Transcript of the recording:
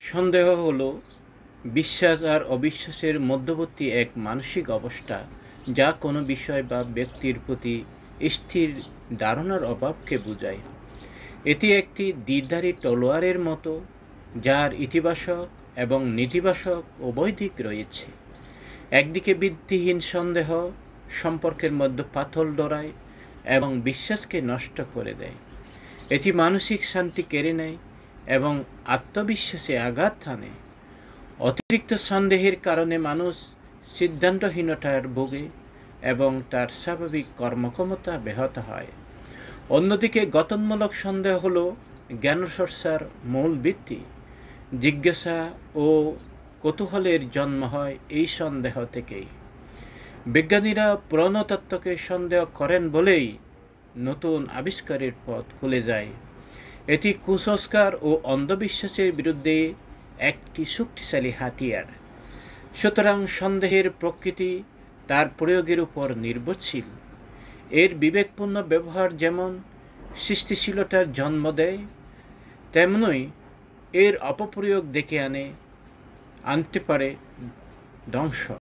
সন্দেহ হলো বিশ্বাস আর অবিশ্বাসের মধ্যবর্তী এক মানসিক অবস্থা, যা কোনো বিষয় বা ব্যক্তির প্রতি স্থির ধারণার অভাবকে বোঝায়। এটি একটি দ্বিধারী তলোয়ারের মতো, যার ইতিবাচক এবং নেতিবাচক উভয় দিক রয়েছে। একদিকে ভিত্তিহীন সন্দেহ সম্পর্কের মধ্যে পাথর ধরায় এবং বিশ্বাসকে নষ্ট করে দেয়। এটি মানসিক শান্তি কেড়ে নেয় এবং আত্মবিশ্বাসে আঘাত হানে। অতিরিক্ত সন্দেহের কারণে মানুষ সিদ্ধান্তহীনতার ভোগে এবং তার স্বাভাবিক কর্মক্ষমতা ব্যাহত হয়। অন্যদিকে গঠনমূলক সন্দেহ হল জ্ঞানচর্চার মূল ভিত্তি। জিজ্ঞাসা ও কৌতূহলের জন্ম হয় এই সন্দেহ থেকেই। বিজ্ঞানীরা পুরনো তত্ত্বকে সন্দেহ করেন বলেই নতুন আবিষ্কারের পথ খুলে যায়। এটি কুসংস্কার ও অন্ধবিশ্বাসের বিরুদ্ধে একটি শক্তিশালী হাতিয়ার। সুতরাং সন্দেহের প্রকৃতি তার প্রয়োগের উপর নির্ভরশীল। এর বিবেকপূর্ণ ব্যবহার যেমন সৃষ্টিশীলতার জন্ম দেয়, তেমনই এর অপপ্রয়োগ ডেকে আনতে পারে ধ্বংস।